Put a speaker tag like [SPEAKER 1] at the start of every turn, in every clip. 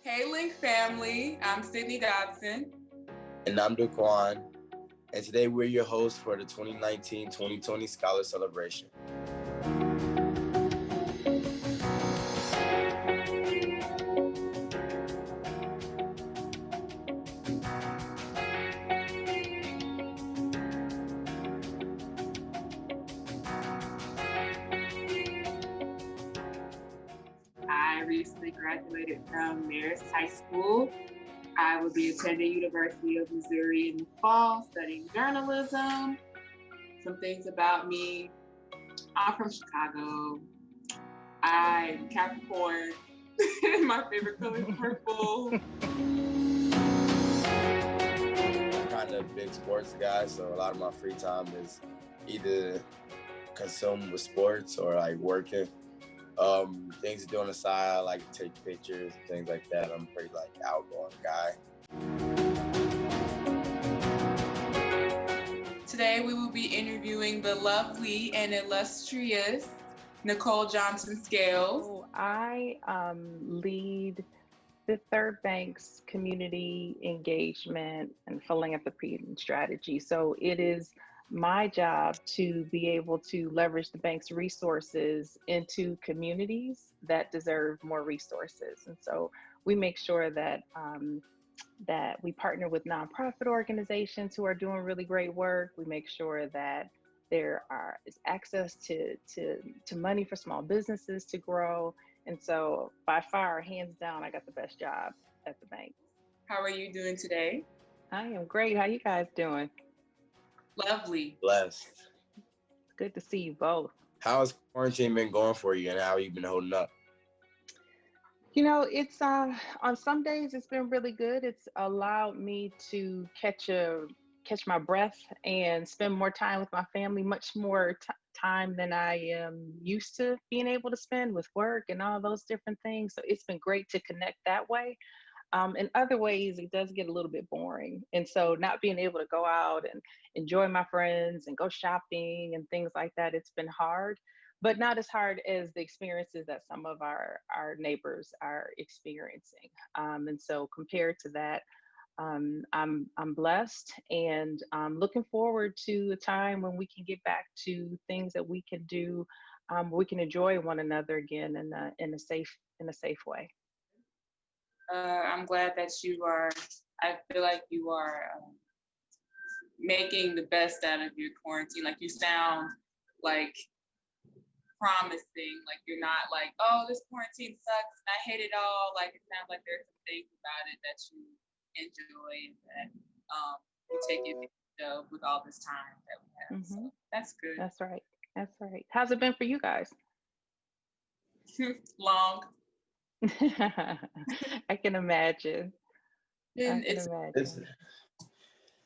[SPEAKER 1] Hey Link family, I'm Sydney Dodson.
[SPEAKER 2] And I'm Daquan. And today we're your hosts for the 2019-2020 Scholar Celebration.
[SPEAKER 1] I recently graduated from Marist High School. I will be attending University of Missouri in the fall, studying journalism. Some things about me. I'm from Chicago. I'm Capricorn. My favorite color is purple.
[SPEAKER 2] I'm kind of a big sports guy, so a lot of my free time is either consumed with sports or like working. Things to do on the side, I like to take pictures, things like that. I'm a pretty like outgoing guy.
[SPEAKER 1] Today we will be interviewing the lovely and illustrious Nicole Johnson Scales.
[SPEAKER 3] So I lead the Third Bank's community engagement and philanthropy and strategy. So it is my job to be able to leverage the bank's resources into communities that deserve more resources. And so we make sure that that we partner with nonprofit organizations who are doing really great work. We make sure that there is access to money for small businesses to grow. And so by far, hands down, I got the best job at the bank.
[SPEAKER 1] How are you doing today?
[SPEAKER 3] I am great. How you guys doing?
[SPEAKER 1] Lovely.
[SPEAKER 2] Blessed.
[SPEAKER 3] Good to see you both.
[SPEAKER 2] How has quarantine been going for you, and how have you been holding up?
[SPEAKER 3] You know, it's on some days it's been really good. It's allowed me to catch my breath and spend more time with my family, much more time than I am used to being able to spend with work and all those different things. So it's been great to connect that way. In other ways, it does get a little bit boring. And so not being able to go out and enjoy my friends and go shopping and things like that, it's been hard, but not as hard as the experiences that some of our neighbors are experiencing. And so compared to that, I'm blessed, and I'm looking forward to a time when we can get back to things that we can do. We can enjoy one another again in a safe way.
[SPEAKER 1] I'm glad that you are, I feel like you are making the best out of your quarantine. Like you sound like promising, like you're not like, oh, this quarantine sucks and I hate it all. Like it sounds like there's some things about it that you enjoy and that you take advantage of with all this time that we have.
[SPEAKER 3] Mm-hmm.
[SPEAKER 1] So that's good.
[SPEAKER 3] That's right. That's right. How's it been for you guys?
[SPEAKER 1] Long.
[SPEAKER 3] I can imagine.
[SPEAKER 2] It's
[SPEAKER 1] Go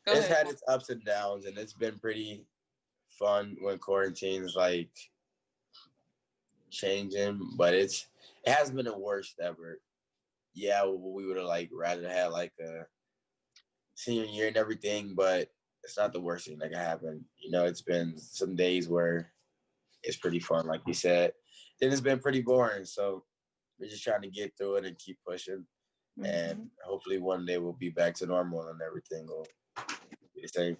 [SPEAKER 1] ahead.
[SPEAKER 2] had its ups and downs, and it's been pretty fun when quarantine's like changing, but it hasn't been the worst ever. Yeah, we would have like rather had like a senior year and everything, but it's not the worst thing that can happen. You know, it's been some days where it's pretty fun, like you said. Then it's been pretty boring, so we're just trying to get through it and keep pushing.
[SPEAKER 3] Mm-hmm.
[SPEAKER 2] And hopefully one day we'll be back to normal and everything will be the same.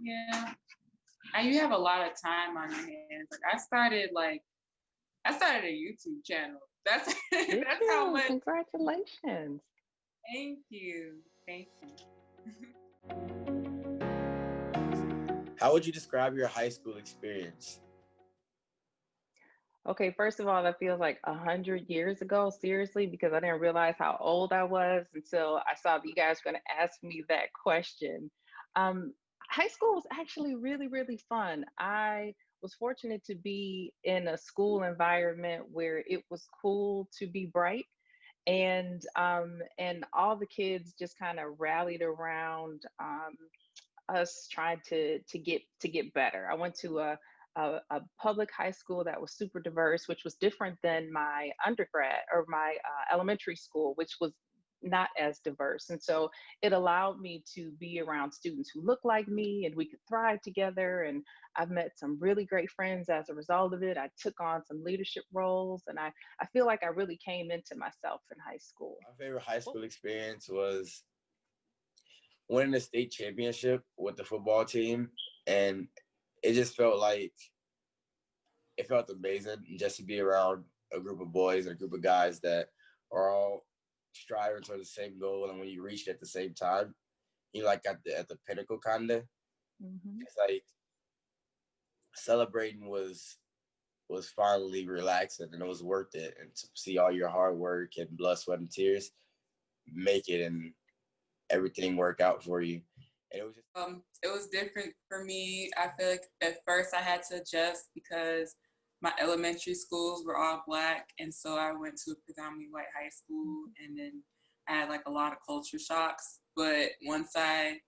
[SPEAKER 1] Yeah. And you have a lot of time on your hands. Like I started a YouTube channel. That's how much.
[SPEAKER 3] Congratulations.
[SPEAKER 1] Thank you. Thank you.
[SPEAKER 2] How would you describe your high school experience?
[SPEAKER 3] Okay, first of all, that feels like 100 years ago, seriously, because I didn't realize how old I was until I saw that you guys were going to ask me that question. Um, High school was actually really, really fun. I was fortunate to be in a school environment where it was cool to be bright, and all the kids just kind of rallied around us trying to get better. I went to a public high school that was super diverse, which was different than my undergrad or my elementary school, which was not as diverse. And so it allowed me to be around students who look like me and we could thrive together. And I've met some really great friends as a result of it. I took on some leadership roles, and I feel like I really came into myself in high school.
[SPEAKER 2] My favorite high school experience was winning the state championship with the football team. And it just felt like, it felt amazing just to be around a group of boys and a group of guys that are all striving towards the same goal. And when you reach it at the same time, you like at the pinnacle kind of.
[SPEAKER 3] Mm-hmm.
[SPEAKER 2] It's like celebrating was finally relaxing, and it was worth it. And to see all your hard work and blood, sweat, and tears make it and everything work out for you. And it was just
[SPEAKER 4] it was different for me. I feel like at first I had to adjust because my elementary schools were all Black, and so I went to a predominantly white high school, and then I had like a lot of culture shocks. But once I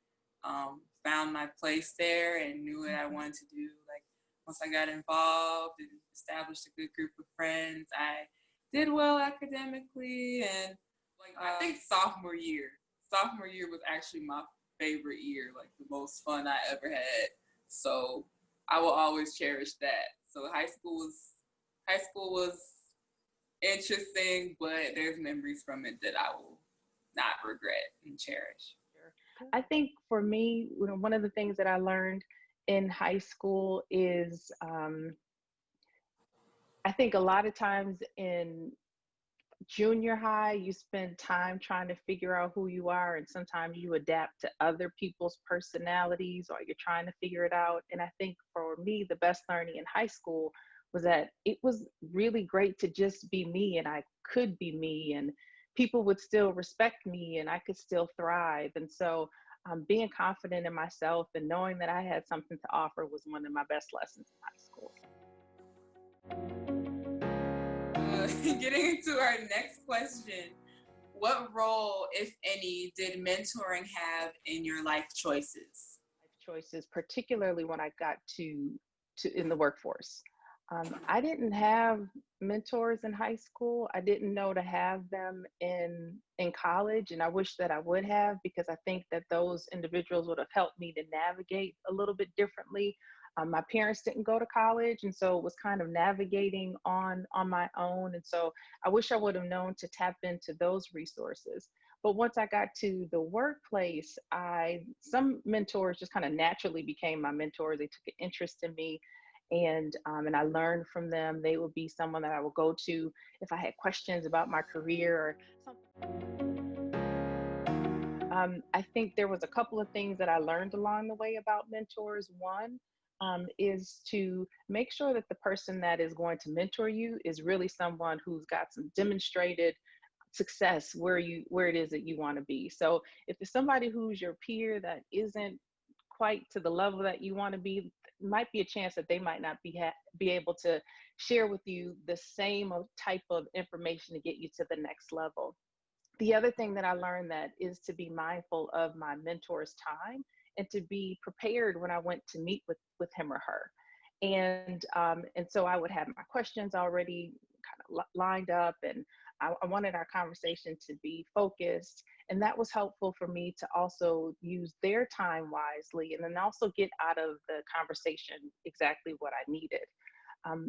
[SPEAKER 4] found my place there and knew what I wanted to do, like once I got involved and established a good group of friends, I did well academically. And like I think sophomore year was actually my favorite year, like the most fun I ever had. So I will always cherish that. So high school was interesting, but there's memories from it that I will not regret and cherish.
[SPEAKER 3] I think for me, one of the things that I learned in high school is I think a lot of times in junior high, you spend time trying to figure out who you are, and sometimes you adapt to other people's personalities or you're trying to figure it out. And I think for me, the best learning in high school was that it was really great to just be me, and I could be me, and people would still respect me, and I could still thrive. And so being confident in myself and knowing that I had something to offer was one of my best lessons in high school.
[SPEAKER 4] Getting into our next question, what role, if any, did mentoring have in your life choices?
[SPEAKER 3] Life choices, particularly when I got to in the workforce. I didn't have mentors in high school. I didn't know to have them in college, and I wish that I would have, because I think that those individuals would have helped me to navigate a little bit differently. My parents didn't go to college, and so it was kind of navigating on my own. And so I wish I would have known to tap into those resources. But once I got to the workplace, some mentors just kind of naturally became my mentors. They took an interest in me, and I learned from them. They would be someone that I would go to if I had questions about my career or something. I think there was a couple of things that I learned along the way about mentors. One is to make sure that the person that is going to mentor you is really someone who's got some demonstrated success where it is that you want to be. So if it's somebody who's your peer that isn't quite to the level that you want to be, might be a chance that they might not be able to share with you the same type of information to get you to the next level. The other thing that I learned that is to be mindful of my mentor's time and to be prepared when I went to meet with him or her. And so I would have my questions already kind of lined up, and I wanted our conversation to be focused. And that was helpful for me to also use their time wisely, and then also get out of the conversation exactly what I needed.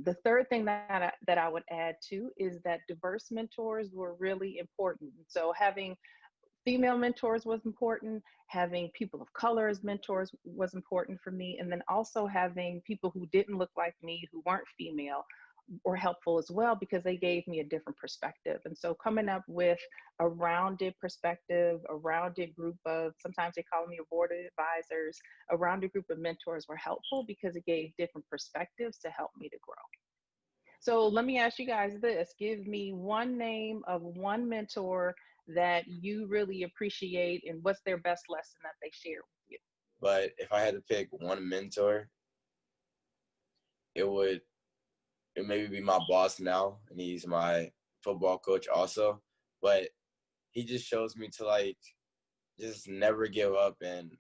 [SPEAKER 3] The third thing that I would add too is that diverse mentors were really important. So having female mentors was important, having people of color as mentors was important for me, and then also having people who didn't look like me, who weren't female, were helpful as well, because they gave me a different perspective. And so coming up with a rounded perspective, a rounded group of, sometimes they call me a board of advisors, a rounded group of mentors were helpful because it gave different perspectives to help me to grow. So let me ask you guys this: give me one name of one mentor that you really appreciate, and what's their best lesson that they share with you.
[SPEAKER 2] But if I had to pick one mentor, it would maybe be my boss now, and he's my football coach also. But he just shows me to like just never give up and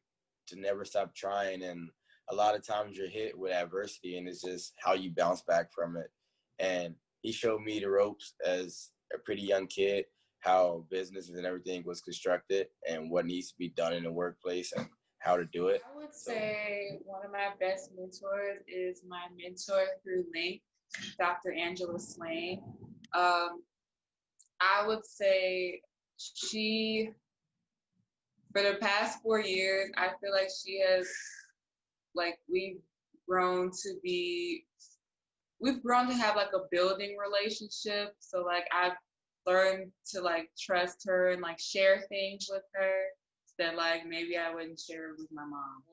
[SPEAKER 2] to never stop trying. And a lot of times you're hit with adversity, and it's just how you bounce back from it. And he showed me the ropes as a pretty young kid, how businesses and everything was constructed and what needs to be done in the workplace and how to do it.
[SPEAKER 1] I would say one of my best mentors is my mentor through Link, Dr. Angela Swain. Um, I would say she, for the past 4 years, I feel like she has, like, grown to be, we've grown to have like a building relationship. So like I've learned to like trust her and like share things with her that like maybe I wouldn't share with my mom.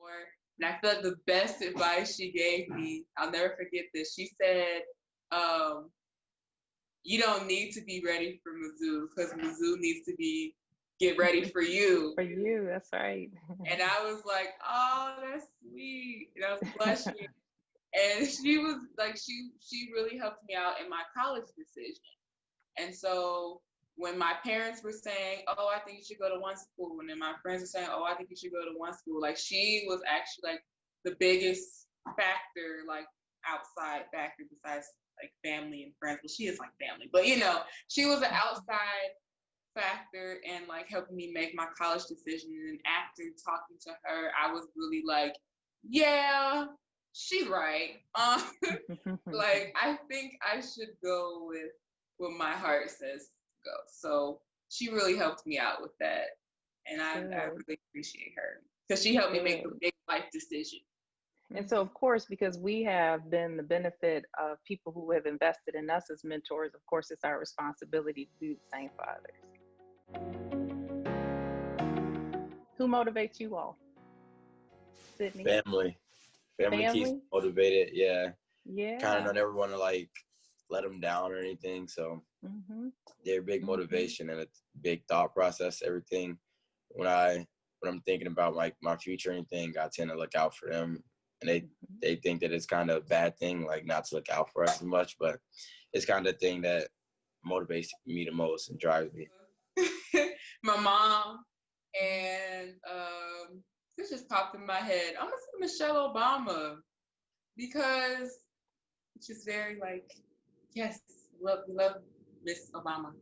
[SPEAKER 1] And I feel like the best advice she gave me, I'll never forget this. She said, you don't need to be ready for Mizzou because Mizzou needs to get ready for you.
[SPEAKER 3] For you, that's right.
[SPEAKER 1] And I was like, oh, that's sweet. And I was blushing. And she was like, she really helped me out in my college decision. And so when my parents were saying, oh, I think you should go to one school, and then my friends were saying, oh, I think you should go to one school, like she was actually like the biggest factor, like outside factor besides like family and friends. Well, she is like family, but you know, she was an outside factor and like helping me make my college decision. And after talking to her, I was really like, yeah, she's right. Like I think I should go with what my heart says to go. So she really helped me out with that, and I really appreciate her because she helped me make a big life decision.
[SPEAKER 3] And so, of course, because we have been the benefit of people who have invested in us as mentors, of course, it's our responsibility to do the same for others. Who motivates you all? Sydney?
[SPEAKER 2] Family keeps me motivated. Yeah. Kind of don't ever want to like let them down or anything. So they're a big motivation and a big thought process. Everything when I'm thinking about like my future or anything, I tend to look out for them. And they think that it's kind of a bad thing, like not to look out for us as much, but it's kind of the thing that motivates me the most and drives me.
[SPEAKER 1] My mom, and this just popped in my head. I'm gonna say Michelle Obama because she's very like, yes, love Miss Obama.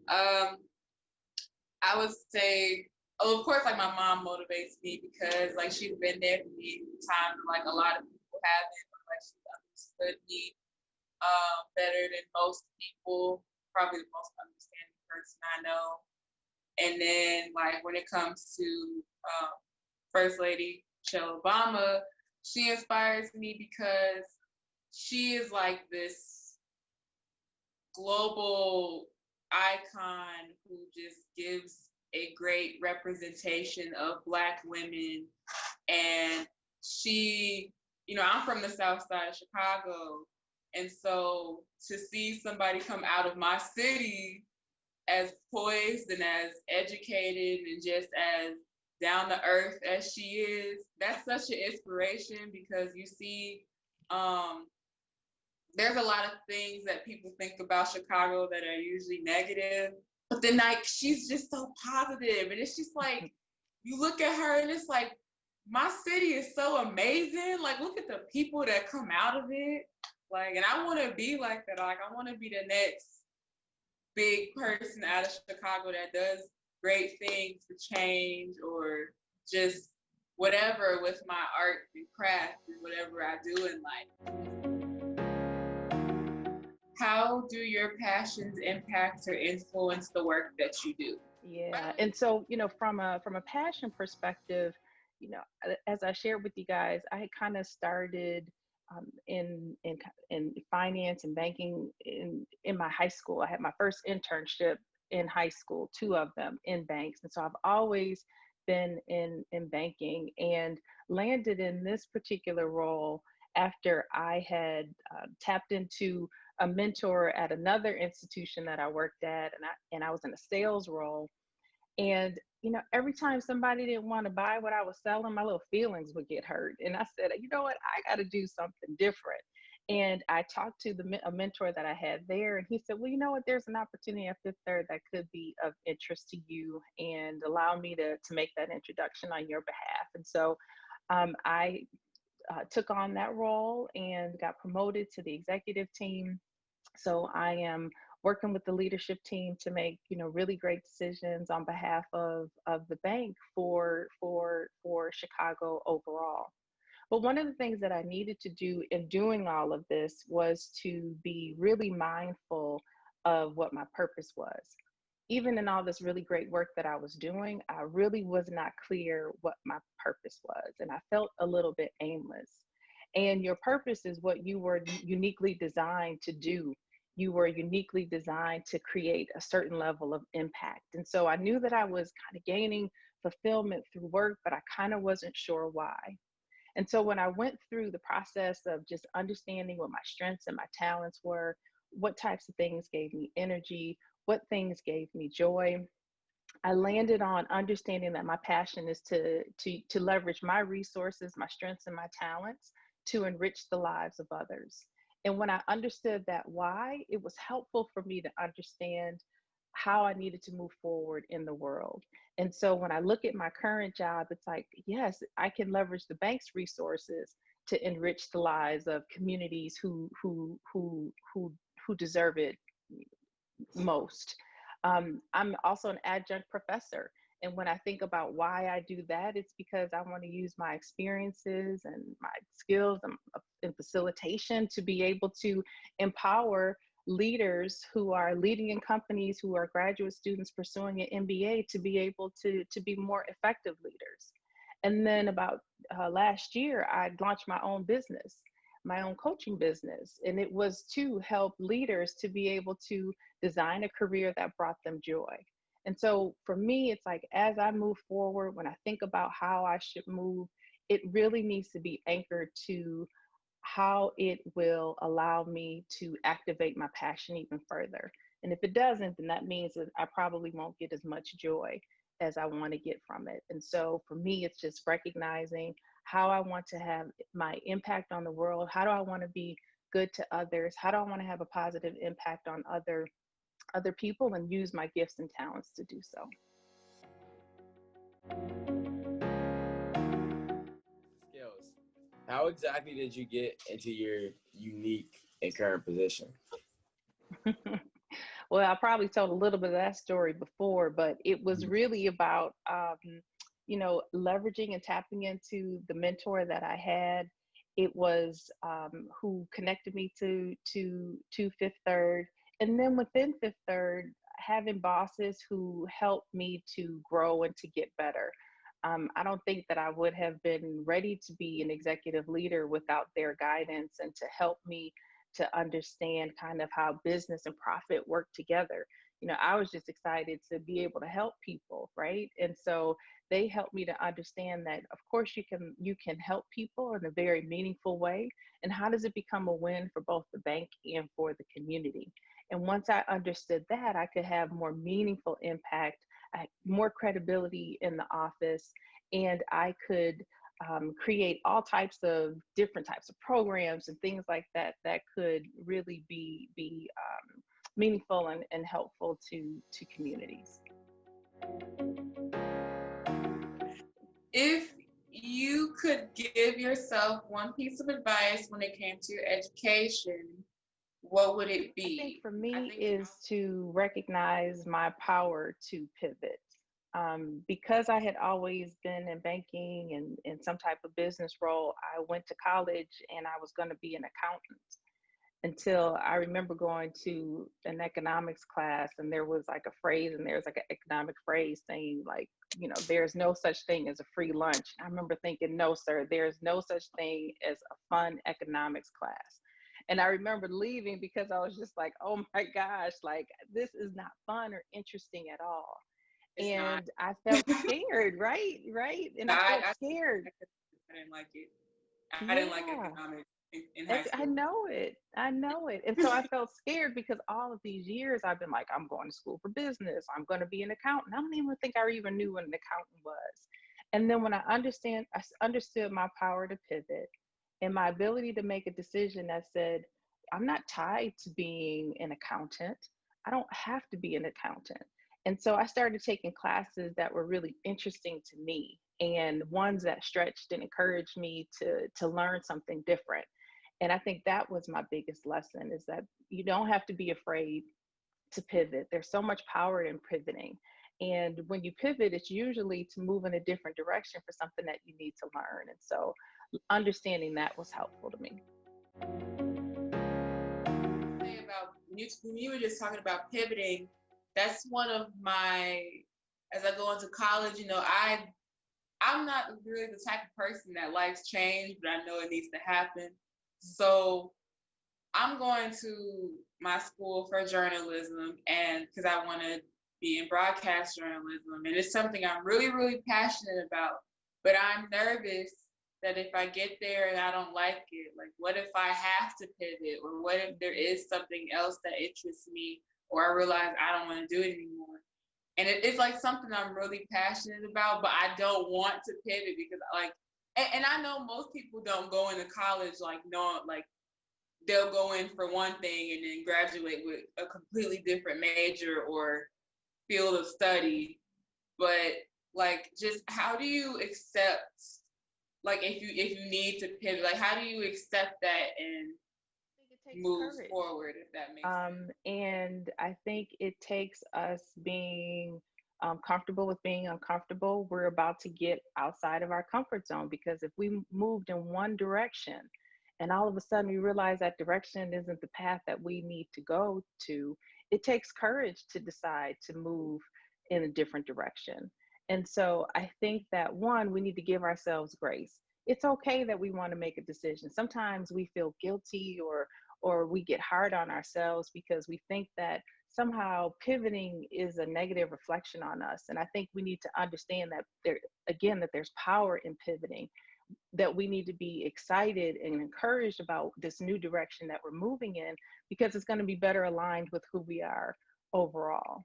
[SPEAKER 1] I would say, of course, like my mom motivates me because like she's been there for me times like a lot of people haven't, but like she's understood me better than most people, probably the most understanding person I know. And then like when it comes to First Lady Michelle Obama, she inspires me because she is like this global icon who just gives a great representation of Black women. And she, you know, I'm from the South Side of Chicago. And so to see somebody come out of my city as poised and as educated and just as down to earth as she is, that's such an inspiration because you see, there's a lot of things that people think about Chicago that are usually negative, but then like she's just so positive, and it's just like you look at her and it's like my city is so amazing. Like look at the people that come out of it, like, and I want to be like that. Like I want to be the next big person out of Chicago that does great things for change or just whatever with my art and craft and whatever I do in life. How do your passions impact or influence the work that you do?
[SPEAKER 3] Yeah, and so you know, from a passion perspective, you know, as I shared with you guys, I had kind of started in finance and banking in my high school. I had my first internship in high school, two of them in banks, and so I've always been in banking and landed in this particular role after I had tapped into a mentor at another institution that I worked at, and I was in a sales role. And you know, every time somebody didn't want to buy what I was selling, my little feelings would get hurt. And I said, you know what, I got to do something different. And I talked to a mentor that I had there, and he said, well, you know what, there's an opportunity at Fifth Third that could be of interest to you, and allow me to make that introduction on your behalf. And so I took on that role and got promoted to the executive team. So I am working with the leadership team to make, really great decisions on behalf of the bank for Chicago overall. But one of the things that I needed to do in doing all of this was to be really mindful of what my purpose was. Even in all this really great work that I was doing, I really was not clear what my purpose was. And I felt a little bit aimless. And your purpose is what you were uniquely designed to do. You were uniquely designed to create a certain level of impact. And so I knew that I was kind of gaining fulfillment through work, but I kind of wasn't sure why. And so when I went through the process of just understanding what my strengths and my talents were, what types of things gave me energy, what things gave me joy, I landed on understanding that my passion is to leverage my resources, my strengths, and my talents to enrich the lives of others. And when I understood that why, it was helpful for me to understand how I needed to move forward in the world. And so when I look at my current job, it's like, yes, I can leverage the bank's resources to enrich the lives of communities who deserve it most. I'm also an adjunct professor. And when I think about why I do that, it's because I want to use my experiences and my skills in facilitation to be able to empower leaders who are leading in companies, who are graduate students pursuing an MBA, to be able to be more effective leaders. And then about last year, I launched my own business, my own coaching business. And it was to help leaders to be able to design a career that brought them joy. And so for me, it's like, as I move forward, when I think about how I should move, it really needs to be anchored to how it will allow me to activate my passion even further. And if it doesn't, then that means that I probably won't get as much joy as I want to get from it. And so for me, it's just recognizing how I want to have my impact on the world. How do I want to be good to others? How do I want to have a positive impact on other people and use my gifts and talents to do so?
[SPEAKER 2] Skills. How exactly did you get into your unique and current position?
[SPEAKER 3] Well, I probably told a little bit of that story before, but it was
[SPEAKER 2] Mhm.
[SPEAKER 3] really about, leveraging and tapping into the mentor that I had. It was who connected me to Fifth Third, and then within Fifth Third, having bosses who helped me to grow and to get better. I don't think that I would have been ready to be an executive leader without their guidance and to help me to understand kind of how business and profit work together. I was just excited to be able to help people, right? And so they helped me to understand that, of course, you can help people in a very meaningful way. And how does it become a win for both the bank and for the community? And once I understood that, I could have more meaningful impact, more credibility in the office, and I could create all types of different types of programs and things like that that could really be meaningful and helpful to communities.
[SPEAKER 1] If you could give yourself one piece of advice when it came to your education, what would it
[SPEAKER 3] I think
[SPEAKER 1] be?
[SPEAKER 3] for
[SPEAKER 1] I
[SPEAKER 3] me
[SPEAKER 1] think you
[SPEAKER 3] is to recognize my power to pivot. Because I had always been in banking and in some type of business role, I went to college and I was going to be an accountant until I remember going to an economics class, and there was like a phrase, and there's like an economic phrase saying like, there's no such thing as a free lunch. I remember thinking, no, sir, there's no such thing as a fun economics class. And I remember leaving because I was just like, oh my gosh, like this is not fun or interesting at all.
[SPEAKER 1] it's not.
[SPEAKER 3] And I felt scared, right? Right. And I felt scared.
[SPEAKER 1] I didn't like it. I didn't like
[SPEAKER 3] Yeah.
[SPEAKER 1] economics in high
[SPEAKER 3] I
[SPEAKER 1] school.
[SPEAKER 3] know it. I know it. And so I felt scared because all of these years I've been like, I'm going to school for business. I'm going to be an accountant. I don't even think I even knew what an accountant was. And then when I understood my power to pivot and my ability to make a decision that said, I'm not tied to being an accountant. I don't have to be an accountant. And so I started taking classes that were really interesting to me and ones that stretched and encouraged me to learn something different. And I think that was my biggest lesson, is that you don't have to be afraid to pivot. There's so much power in pivoting. And when you pivot, it's usually to move in a different direction for something that you need to learn. And so understanding that was helpful to me.
[SPEAKER 1] Say about when you were just talking about pivoting, that's one of my, as I go into college, I'm not really the type of person that likes change, but I know it needs to happen. So I'm going to my school for journalism, and because I want to be in broadcast journalism, and it's something I'm really, really passionate about. But I'm nervous that if I get there and I don't like it, like what if I have to pivot, or what if there is something else that interests me, or I realize I don't want to do it anymore. And it's like something I'm really passionate about, but I don't want to pivot because and I know most people don't go into college like knowing like they'll go in for one thing and then graduate with a completely different major or field of study. But like, just how do you accept, like, if you need to pivot, like how do you accept that and
[SPEAKER 3] I think it takes
[SPEAKER 1] move
[SPEAKER 3] courage.
[SPEAKER 1] forward, if that makes sense?
[SPEAKER 3] And I think it takes us being comfortable with being uncomfortable. We're about to get outside of our comfort zone, because if we moved in one direction and all of a sudden we realize that direction isn't the path that we need to go to, it takes courage to decide to move in a different direction. And so I think that one, we need to give ourselves grace. It's okay that we want to make a decision. Sometimes we feel guilty, or we get hard on ourselves because we think that somehow pivoting is a negative reflection on us. And I think we need to understand that that there's power in pivoting, that we need to be excited and encouraged about this new direction that we're moving in, because it's going to be better aligned with who we are overall.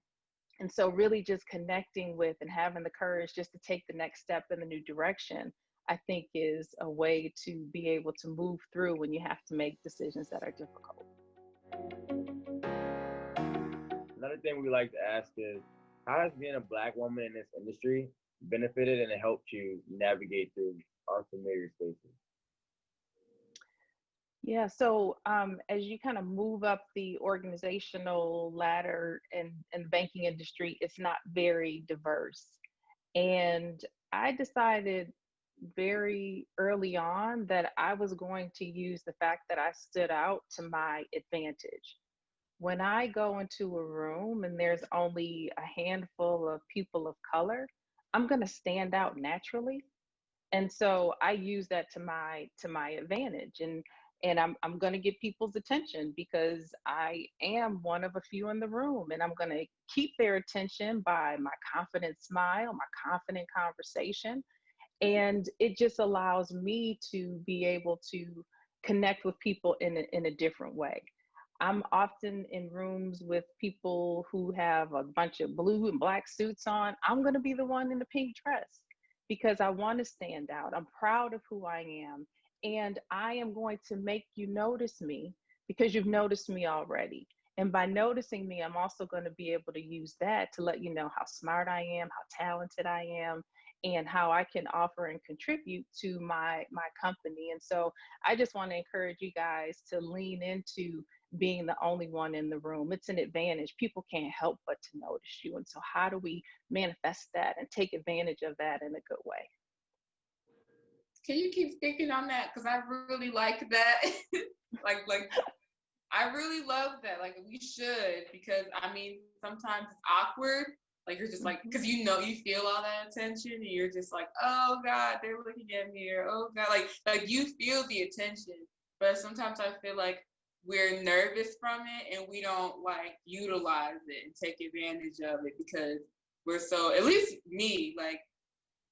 [SPEAKER 3] And so really just connecting with and having the courage just to take the next step in the new direction, I think is a way to be able to move through when you have to make decisions that are difficult.
[SPEAKER 2] Another thing we like to ask is, how has being a Black woman in this industry benefited and helped you navigate through unfamiliar spaces?
[SPEAKER 3] Yeah, so as you kind of move up the organizational ladder in the banking industry, it's not very diverse. And I decided very early on that I was going to use the fact that I stood out to my advantage. When I go into a room and there's only a handful of people of color, I'm going to stand out naturally. And so I use that to my advantage. And I'm going to get people's attention because I am one of a few in the room, and I'm going to keep their attention by my confident smile, my confident conversation. And it just allows me to be able to connect with people in a different way. I'm often in rooms with people who have a bunch of blue and black suits on. I'm going to be the one in the pink dress because I want to stand out. I'm proud of who I am. And I am going to make you notice me because you've noticed me already. And by noticing me, I'm also going to be able to use that to let you know how smart I am, how talented I am, and how I can offer and contribute to my company. And so I just want to encourage you guys to lean into being the only one in the room. It's an advantage. People can't help but to notice you. And so how do we manifest that and take advantage of that in a good way?
[SPEAKER 1] Can you keep speaking on that? Because I really like that. like I really love that. Like we should, because I mean sometimes it's awkward. Like you're just like,
[SPEAKER 3] Mhm.
[SPEAKER 1] because you feel all that attention, and you're just like, oh God, they're looking at me, or oh God, like you feel the attention. But sometimes I feel like we're nervous from it, and we don't like utilize it and take advantage of it because we're so. At least me, like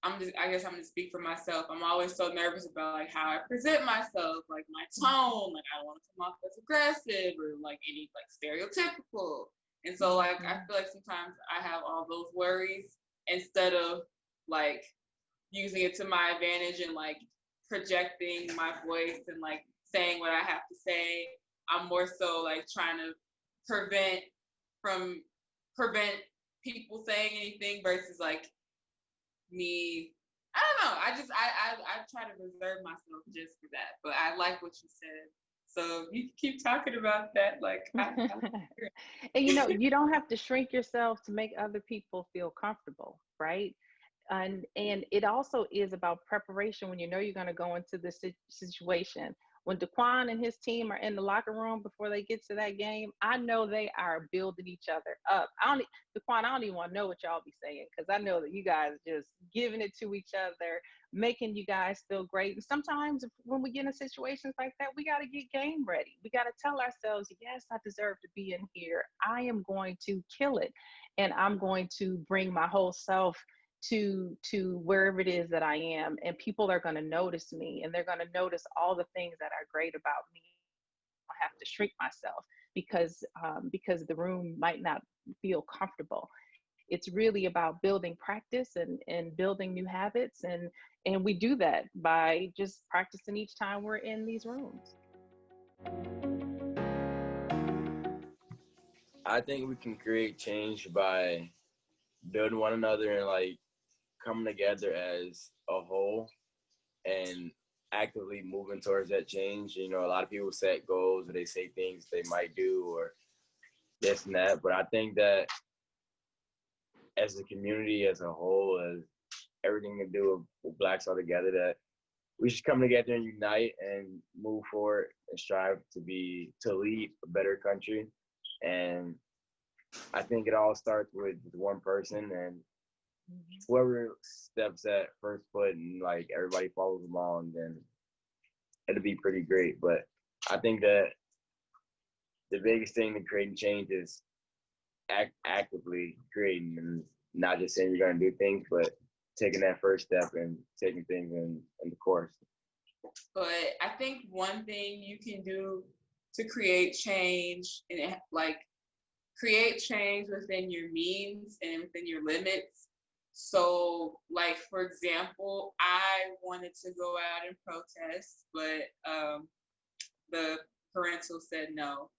[SPEAKER 1] I guess I'm gonna speak for myself. I'm always so nervous about like how I present myself, like my tone, like I don't want to come off as aggressive or like any like stereotypical. And so like I
[SPEAKER 3] Mhm.
[SPEAKER 1] feel like sometimes I have all those worries instead of like using it to my advantage and like projecting my voice and like saying what I have to say. I'm more so like trying to prevent from prevent people saying anything versus like me. I don't know. I try to reserve myself just for that. But I like what you said.
[SPEAKER 4] So you can keep talking about that. Like I hear it.
[SPEAKER 3] And you don't have to shrink yourself to make other people feel comfortable, right? And it also is about preparation when you know you're going to go into this situation. When Daquan and his team are in the locker room before they get to that game, I know they are building each other up. Daquan, I don't even want to know what y'all be saying, because I know that you guys are just giving it to each other, making you guys feel great. And sometimes when we get in situations like that, we got to get game ready. We got to tell ourselves, yes, I deserve to be in here. I am going to kill it, and I'm going to bring my whole self to wherever it is that I am, and people are going to notice me, and they're going to notice all the things that are great about me. I have to shrink myself because the room might not feel comfortable. It's really about building practice and building new habits, and we do that by just practicing each time we're in these rooms.
[SPEAKER 2] I think we can create change by building one another and like coming together as a whole and actively moving towards that change. You know, a lot of people set goals or they say things they might do or this and that. But I think that as a community, as a whole, as everything to do with Blacks all together, that we should come together and unite and move forward and strive to lead a better country. And I think it all starts with one person, and whoever steps at first foot and like everybody follows along, then it'll be pretty great. But I think that the biggest thing to creating change is actively creating and not just saying you're going to do things, but taking that first step and taking things in the course.
[SPEAKER 4] But I think one thing you can do to create change and like create change within your means and within your limits. So, like for example, I wanted to go out and protest, but the parental said no.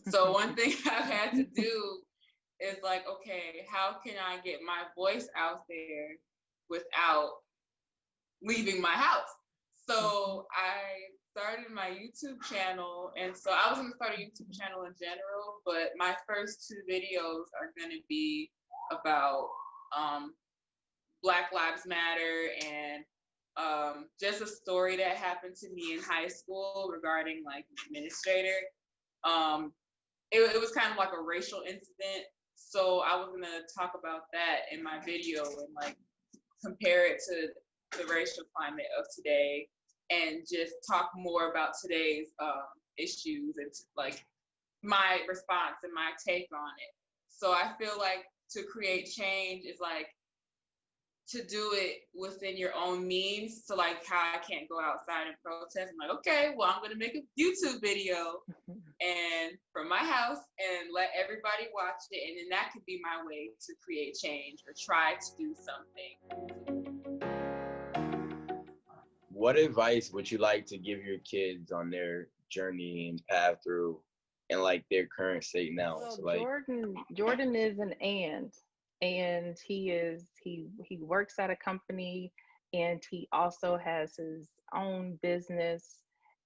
[SPEAKER 4] So one thing I've had to do is like, okay, how can I get my voice out there without leaving my house? So I started my YouTube channel, and so I was going to start a YouTube channel in general, but my first two videos are going to be about Black Lives Matter and just a story that happened to me in high school regarding like administrator. Um, it was kind of like a racial incident, so I was going to talk about that in my video and like compare it to the racial climate of today and just talk more about today's issues and like my response and my take on it. So I feel like to create change is like to do it within your own means. So like how I can't go outside and protest. I'm like, okay, well, I'm going to make a YouTube video and from my house and let everybody watch it. And then that could be my way to create change or try to do something.
[SPEAKER 2] What advice would you like to give your kids on their journey and path through and like their current state now?
[SPEAKER 3] Well,
[SPEAKER 2] So like
[SPEAKER 3] Jordan is an and he works at a company, and he also has his own business.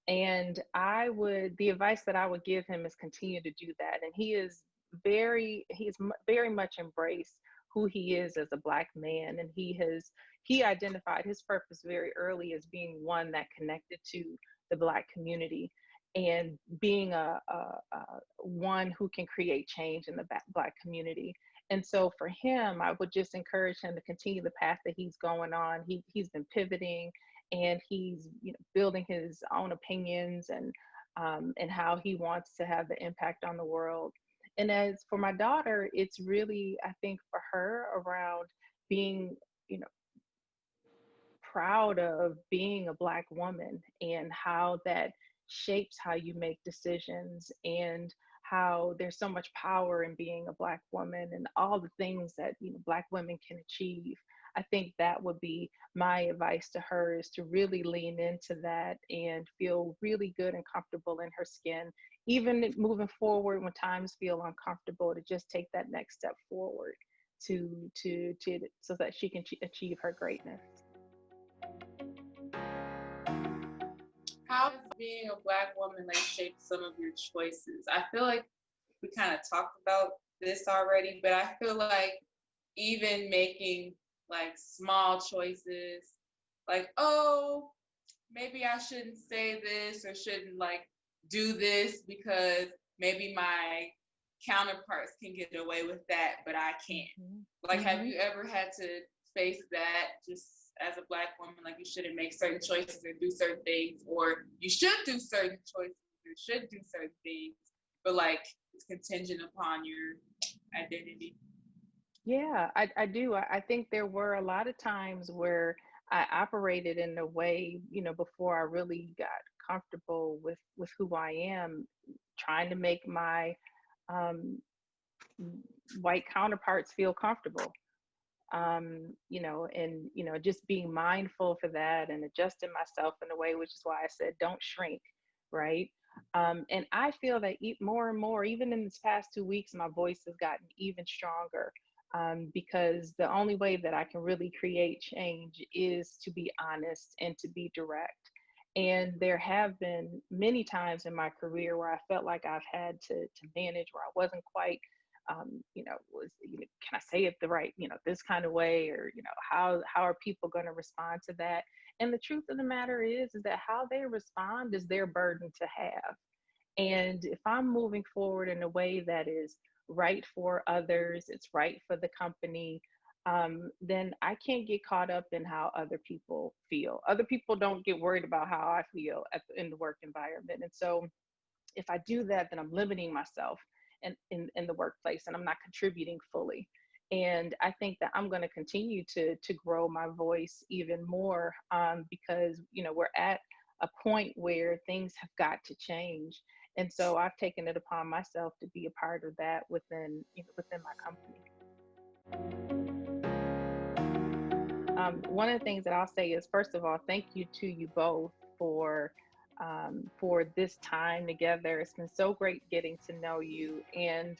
[SPEAKER 3] And the advice that I would give him is continue to do that. And very much embraced who he is as a Black man, and he identified his purpose very early as being one that connected to the Black community and being a one who can create change in the Black community. And so for him, I would just encourage him to continue the path that he's going on. He's been pivoting, and he's building his own opinions and how he wants to have the impact on the world. And as for my daughter, it's really, I think, for her around being, you know, proud of being a Black woman and how that shapes how you make decisions, and how there's so much power in being a Black woman and all the things that Black women can achieve. I think that would be my advice to her, is to really lean into that and feel really good and comfortable in her skin, even moving forward when times feel uncomfortable, to just take that next step forward to so that she can achieve her greatness.
[SPEAKER 4] How
[SPEAKER 1] being a Black woman like shaped some of your choices? I feel like we kind of talked about this already, but I feel like even making like small choices, like, oh, maybe I shouldn't say this or shouldn't like do this because maybe my counterparts can get away with that, but I can't. Like, have you ever had to face that just as a Black woman? Like, you shouldn't make certain choices or do certain things, or you should do certain choices or should do certain things, but like it's contingent upon your identity.
[SPEAKER 3] Yeah, I do. I think there were a lot of times where I operated in a way, before I really got comfortable with who I am, trying to make my um, white counterparts feel comfortable. And just being mindful for that and adjusting myself in a way, which is why I said don't shrink, right? And I feel that more and more, even in this past 2 weeks, my voice has gotten even stronger, because the only way that I can really create change is to be honest and to be direct. And there have been many times in my career where I felt like I've had to manage, where I wasn't quite can I say it the right, this kind of way, or how are people going to respond to that? And the truth of the matter is that how they respond is their burden to have. And if I'm moving forward in a way that is right for others, it's right for the company, then I can't get caught up in how other people feel. Other people don't get worried about how I feel in the work environment. And so if I do that, then I'm limiting myself in the workplace, and I'm not contributing fully. And I think that I'm going to continue to grow my voice even more, because we're at a point where things have got to change. And so I've taken it upon myself to be a part of that within my company. One of the things that I'll say is, first of all, thank you to you both for this time together. It's been so great getting to know you. And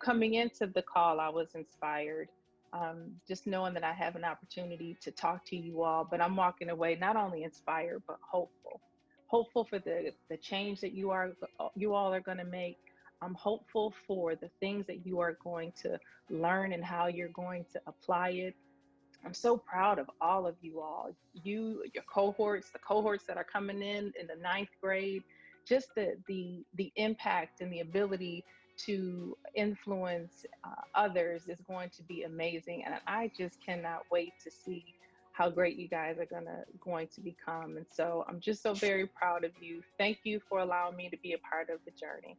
[SPEAKER 3] coming into the call, I was inspired. Just knowing that I have an opportunity to talk to you all, but I'm walking away not only inspired but hopeful. Hopeful for the change that you all are going to make. I'm hopeful for the things that you are going to learn and how you're going to apply it. I'm so proud of all of you all, your cohorts, the cohorts that are coming in the ninth grade, just the impact and the ability to influence others is going to be amazing. And I just cannot wait to see how great you guys are going to become. And so I'm just so very proud of you. Thank you for allowing me to be a part of the journey.